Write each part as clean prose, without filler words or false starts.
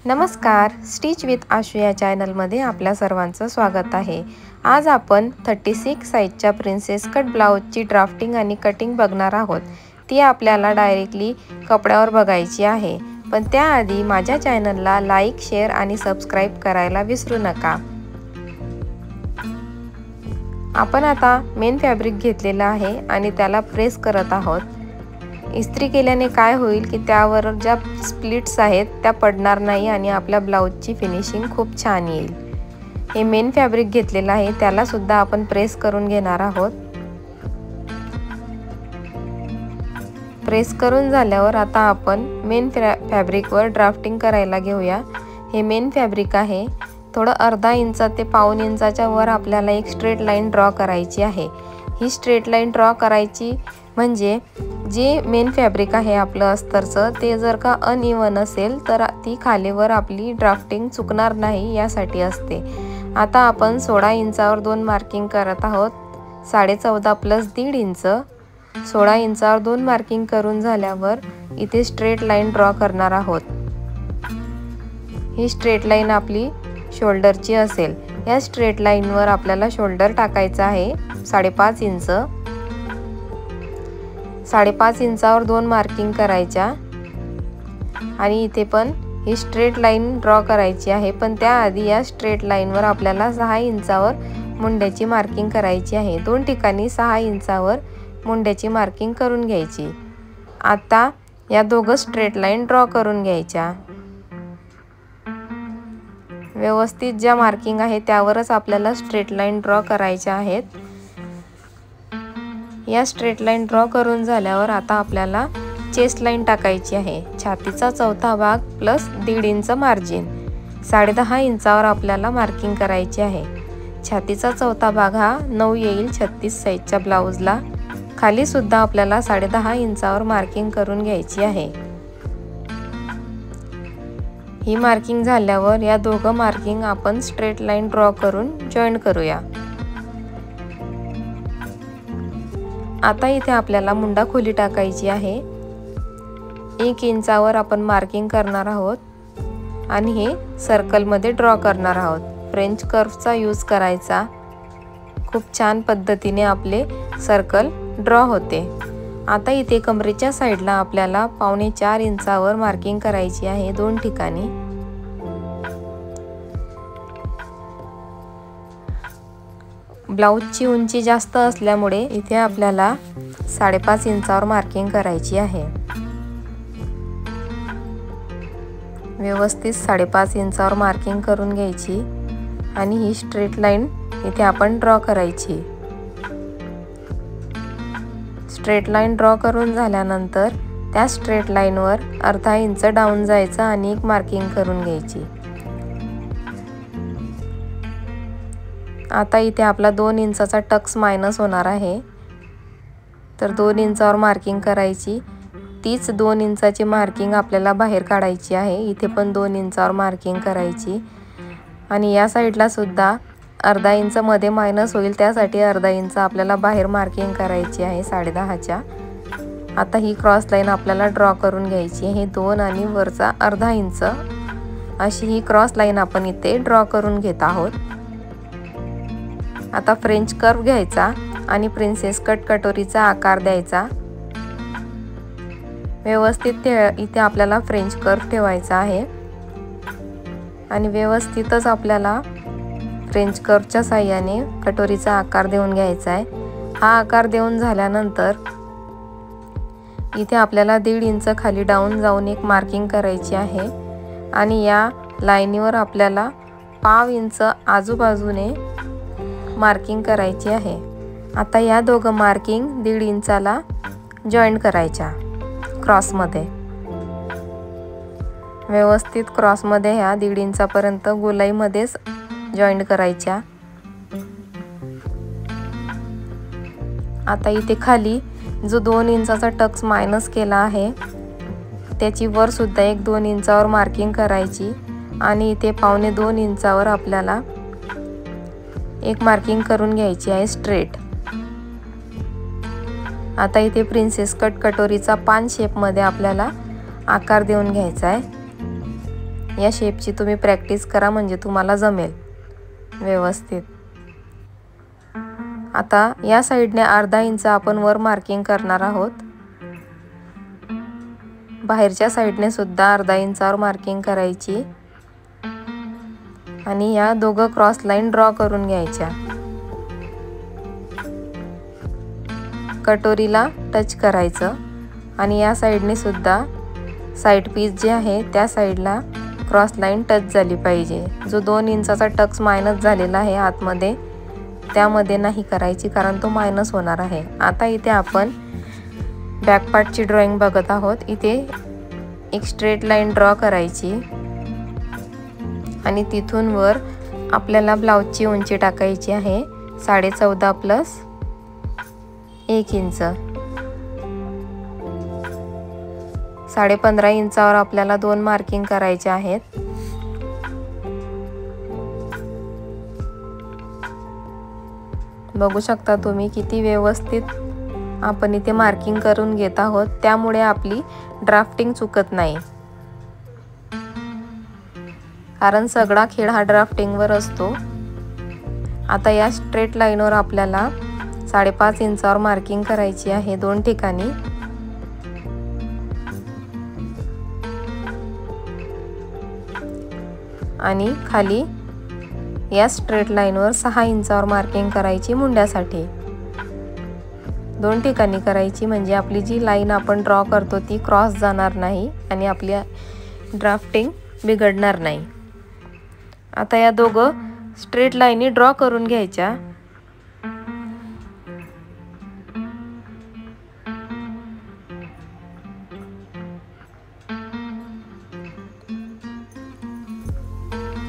नमस्कार, stitch with Ashu या चॅनलमध्ये आपल्या सर्वांचं स्वागत आहे। आज आपण 36 साइजच्या प्रिन्सेस कट ब्लाउजची ड्राफ्टिंग आणि कटिंग बघणार आहोत। ती आपल्याला डायरेक्टली कपड्यावर बघायची आहे, पण त्याआधी माझ्या चॅनलला लाईक, शेअर आणि सबस्क्राइब करायला विसरू नका। आपण आता मेन फॅब्रिक घेतलेला आहे आणि त्याला प्रेस करत आहोत। इस्त्री केल्याने काय होईल की त्यावर ज्या स्प्लिट्स आहेत त्या पडणार नाही आणि आपल्या ब्लाउजची फिनिशिंग खूप छान येईल। हे मेन फॅब्रिक घेतलेला आहे, त्याला सुद्धा आपण प्रेस करून घेणार आहोत। प्रेस करून झाल्यावर आता आपण मेन फॅब्रिकवर ड्राफ्टिंग करायला घेऊया। हे मेन फॅब्रिक आहे, थोडं अर्धा इंच ते पाऊण इंचाच्या वर आपल्याला एक स्ट्रेट लाईन ड्रॉ करायची आहे। ही स्ट्रेट लाईन ड्रॉ करायची म्हणजे जे मेन फॅब्रिक आहे आपलं अस्तरचं, ते जर का अनइवन असेल तर ती खालीवर आपली ड्राफ्टिंग चुकणार नाही, यासाठी असते। आता आपण 16 इंचावर 2 मार्किंग करत आहोत। 14.5 प्लस 1.5 इंच, 16 इंचावर 2 मार्किंग करून झाल्यावर इथे स्ट्रेट लाईन ड्रॉ करणार आहोत। ही स्ट्रेट लाईन आपली शोल्डरची असेल। या स्ट्रेट लाईनवर आपल्याला शोल्डर टाकायचा आहे 5.5 इंच। 5.5 इंचावर 2 मार्किंग करायच्या आणि इथे पण ही स्ट्रेट लाईन ड्रॉ करायची आहे, पण त्याआधी या स्ट्रेट लाईनवर आपल्याला 6 इंचावर मुंड्याची मार्किंग करायची आहे। दोन ठिकाणी 6 इंचावर मुंड्याची मार्किंग करून घ्यायची। आता या दोघं स्ट्रेट लाईन ड्रॉ करून घ्यायच्या। व्यवस्थित ज्या मार्किंग आहे त्यावरच आपल्याला स्ट्रेट लाईन ड्रॉ करायच्या आहेत। या स्ट्रेट लाईन ड्रॉ करून झाल्यावर आता आपल्याला चेस्ट लाईन टाकायची आहे। छातीचा चौथा भाग प्लस 1.5 इंच मार्जिन, 10.5 इंचावर आपल्याला मार्किंग करायची आहे। छातीचा चौथा भाग हा 9 येईल 36 साइजच्या ब्लाउजला। खाली सुद्धा आपल्याला 10.5 इंचावर मार्किंग करून घ्यायची आहे। ही मार्किंग झाल्यावर या दोघं मार्किंग आपण स्ट्रेट लाईन ड्रॉ करून जॉईन करूया। आता इथे आपल्याला मुंडा खोली टाकायची आहे। 1 इंचावर आपण मार्किंग करणार आहोत आणि हे सर्कलमध्ये ड्रॉ करणार आहोत। फ्रेंच कर्वचा यूज करायचा, खूप छान पद्धतीने आपले सर्कल ड्रॉ होते। आता इथे कमरेच्या साईडला आपल्याला 3.25 इंचावर मार्किंग करायची आहे, 2 ठिकाणी। ब्लाउजची उंची जास्त असल्यामुळे इथे आपल्याला 5.5 इंचावर मार्किंग करायची आहे। व्यवस्थित 5.5 इंचावर मार्किंग करून घ्यायची आणि ही स्ट्रेट लाईन इथे आपण ड्रॉ करायची। स्ट्रेट लाईन ड्रॉ करून झाल्यानंतर त्या स्ट्रेट लाईनवर अर्धा इंच डाऊन जायचं आणि एक मार्किंग करून घ्यायची। आता इथे आपला 2 इंचाचा टक्स मायनस होणार आहे, तर 2 इंचावर मार्किंग करायची। तीच 2 इंचाची मार्किंग आपल्याला बाहेर काढायची आहे। इथे पण 2 इंचावर मार्किंग करायची आणि या साईडला सुद्धा अर्धा इंच मध्ये मायनस होईल, त्यासाठी अर्धा इंच आपल्याला बाहेर मार्किंग करायची आहे 10.5च्या। आता ही क्रॉस लाईन आपल्याला ड्रॉ करून घ्यायची आहे। 2 आणि वरचा अर्धा इंच अशी ही क्रॉस लाईन आपण इथे ड्रॉ करून घेत आहोत। आता फ्रेंच कर्व घ्यायचा आणि प्रिन्सेस कट कटोरीचा आकार द्यायचा। व्यवस्थित इथे आपल्याला फ्रेंच कर्व ठेवायचा आहे आणि व्यवस्थितच आपल्याला फ्रेंच कर्वच्या साहाय्याने कटोरीचा आकार देऊन घ्यायचा आहे। हा आकार देऊन झाल्यानंतर इथे आपल्याला 1.5 इंच खाली डाऊन जाऊन एक मार्किंग करायची आहे आणि या लाईनीवर आपल्याला पाव इंच आजूबाजूने मार्किंग करायची आहे। आता या दोघं मार्किंग 1.5 इंचाला जॉईन करायच्या क्रॉसमध्ये। व्यवस्थित क्रॉसमध्ये ह्या 1.5 इंचापर्यंत गोलाईमध्येच जॉईन करायच्या। आता इथे खाली जो 2 इंचाचा टक्स मायनस केला आहे त्याची वर सुद्धा 1-2 इंचावर मार्किंग करायची आणि इथे 1.25-2 इंचावर आपल्याला एक मार्किंग करून घ्यायची आहे स्ट्रेट। आता इथे प्रिन्सेस कट कटोरीचा पान शेप मध्ये आपल्याला आकार देऊन घ्यायचा आहे। या शेपची तुम्ही प्रॅक्टिस करा म्हणजे तुम्हाला जमेल व्यवस्थित। आता या साईडने अर्धा इंच आपण वर मार्किंग करणार आहोत, बाहेरच्या साईडने सुद्धा अर्धा इंचावर मार्किंग करायची आणि या दोघं क्रॉस लाईन ड्रॉ करून घ्यायच्या। कटोरीला टच करायचं आणि या साईडने सुद्धा साईड पीस जे आहे त्या साईडला क्रॉस लाईन टच झाली पाहिजे। जो 2 इंचाचा टक्स मायनस झालेला आहे आतमध्ये त्यामध्ये नाही करायची, कारण तो मायनस होणार आहे। आता इथे आपण बॅक पार्टची ड्रॉइंग बघत आहोत। इथे एक स्ट्रेट लाईन ड्रॉ करायची आणि तिथून वर आपल्याला ब्लाउजची उंची टाकायची आहे 14.5 प्लस 1 इंच। 15.5 इंचावर आपल्याला 2 मार्किंग करायचे आहेत। बघू शकता तुम्ही किती व्यवस्थित आपण इथे मार्किंग करून घेत आहोत, त्यामुळे आपली ड्राफ्टिंग चुकत नाही, कारण सगळा खेळ हा ड्राफ्टिंगवर असतो। आता या स्ट्रेट लाईनवर आपल्याला 5.5 इंचावर मार्किंग करायची आहे 2 ठिकाणी आणि खाली या स्ट्रेट लाईनवर 6 इंचावर मार्किंग करायची मुंड्यासाठी। 2 ठिकाणी करायची म्हणजे आपली जी लाईन आपण ड्रॉ करतो ती क्रॉस जाणार नाही आणि आपली ड्राफ्टिंग बिघडणार नाही। आता या दोघं स्ट्रेट लाईनी ड्रॉ करून घ्यायच्या।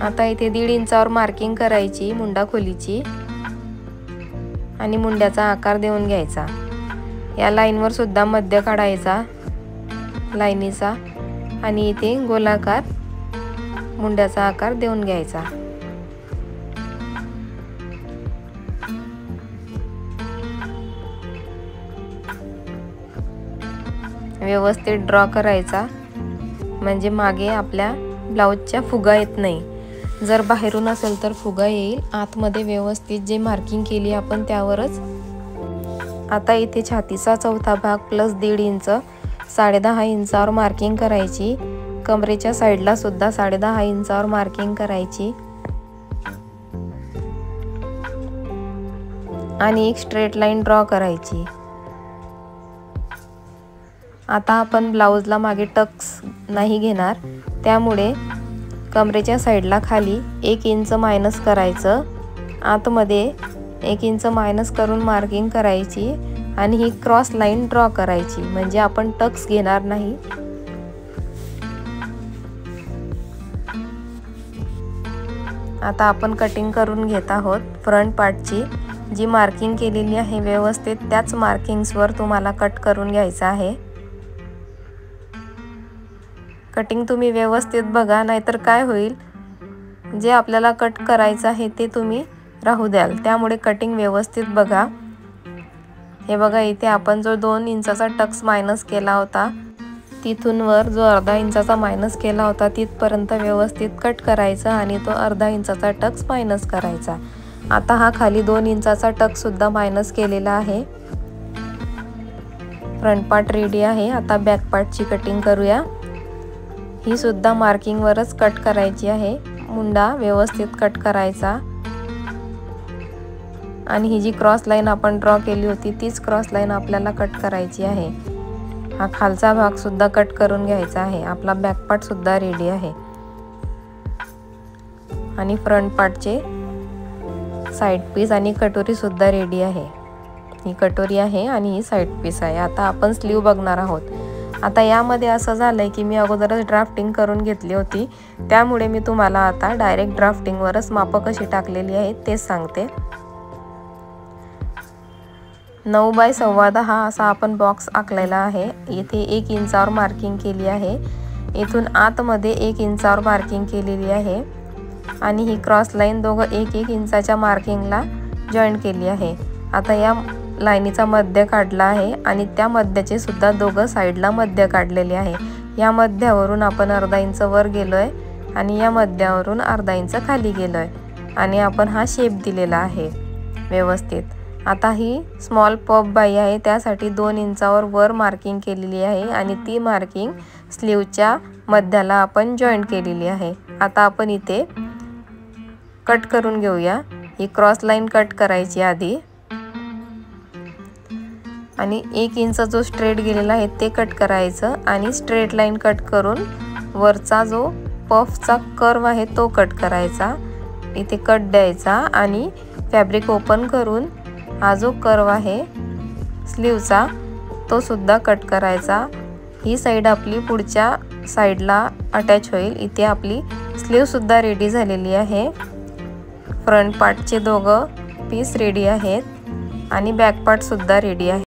आता इथे 1.5 इंचावर मार्किंग करायची मुंडा खोलीची आणि मुंड्याचा आकार देऊन घ्यायचा। या लाईनवर सुद्धा मध्य काढायचा लाईनीचा आणि इथे गोलाकार मुंड्याचा आकार देऊन घ्यायचा। व्यवस्थित ड्रॉ करायचा म्हणजे मागे आपल्या ब्लाउजच्या फुगा येत नाही। जर बाहेरून असेल तर फुगा येईल, आतमध्ये व्यवस्थित जे मार्किंग केली आपण त्यावरच। आता इथे छातीचा चौथा भाग प्लस 1.5 इंच 10.5 इंचावर मार्किंग करायची। कमरेच्या साईडला सुद्धा 10.5 इंचावर मार्किंग करायची आणि एक स्ट्रेट लाईन ड्रॉ करायची। आता आपण ब्लाउजला मागे टक्स नाही घेणार, त्यामुळे कमरेच्या साईडला खाली 1 इंच मायनस करायचं, आतमध्ये 1 इंच मायनस करून मार्किंग करायची आणि ही क्रॉस लाईन ड्रॉ करायची म्हणजे आपण टक्स घेणार नाही। आता आपण कटिंग करून घेत आहोत फ्रंट पार्टची। जी मार्किंग केलेली आहे व्यवस्थित त्याच मार्किंग्सवर तुम्हाला कट करून घ्यायचं आहे। कटिंग तुम्ही व्यवस्थित बघा, नाहीतर काय होईल, जे आपल्याला कट करायचं आहे ते तुम्ही राहू द्याल, त्यामुळे कटिंग व्यवस्थित बघा। हे बघा इथे आपण जो 2 इंचाचा टक्स मायनस केला होता तिथून वर जो अर्धा इंचाचा मायनस केला होता तिथपर्यंत व्यवस्थित कट करायचा आणि तो अर्धा इंचाचा टक्स मायनस करायचा। आता हा खाली 2 इंचाचा टक्स सुद्धा मायनस केलेला आहे। फ्रंट पार्ट रेडी आहे। आता बॅक पार्टची कटिंग करूया। ही सुद्धा मार्किंग वरच कट करायची आहे। मुंडा व्यवस्थित कट करायचा आणि ही जी क्रॉस लाईन आपण ड्रॉ केली होती तीच क्रॉस लाईन आपल्याला कट करायची आहे। हा खालचा भाग सुद्धा कट करून घ्यायचा आहे। आपला बॅक पार्ट सुद्धा रेडी आहे आणि फ्रंट पार्टचे साइड पीस आणि कटोरी सुद्धा रेडी आहे। ही कटोरी आहे आणि ही साइड पीस आहे। आता आपण स्लीव बघणार आहोत। आता यामध्ये असं झालंय की मी अगोदरच ड्राफ्टिंग करून घेतली होती, त्यामुळे मी तुम्हाला आता डायरेक्ट ड्राफ्टिंग वरच माप कशी टाकलेली आहेत ते सांगते। 9 बाय 10.25 असा आपण बॉक्स आखलेला आहे। इथे 1 इंचावर मार्किंग केली आहे। इथून आतमध्ये 1 इंचावर मार्किंग केलेली आहे आणि ही क्रॉस लाईन दोघं 1-1 इंचाच्या मार्किंगला जॉईंट केली आहे। आता या लाईनीचा मध्य काढला आहे आणि त्या मध्याचे सुद्धा दोघं साईडला मध्य काढलेले आहे। या मध्यावरून आपण अर्धा इंच वर गेलोय आणि या मध्यावरून अर्धा इंच खाली गेलो आहे आणि आपण हा शेप दिलेला आहे व्यवस्थित। आता ही स्मॉल पफ बाही आहे, त्यासाठी 2 इंचावर वर मार्किंग केलेली आहे आणि ती मार्किंग स्लीवच्या मध्याला आपण जॉईंट केलेली आहे। आता आपण इथे कट करून घेऊया। ही क्रॉस लाईन कट करायची आधी आणि 1 इंच जो स्ट्रेट गेलेला आहे ते कट करायचं आणि स्ट्रेट लाईन कट करून वरचा जो पफचा कर्व आहे तो कट करायचा। इथे कट द्यायचा आणि फॅब्रिक ओपन करून हा जो कर्व आहे स्लीवचा तो सुद्धा कट करायचा। ही साइड आपली पुढच्या साइडला अटॅच होईल। इथे आपली स्लीव सुद्धा रेडी झालेली आहे। फ्रंट पार्टचे दोघं पीस रेडी आहेत आणि बॅक पार्ट सुद्धा रेडी आहे।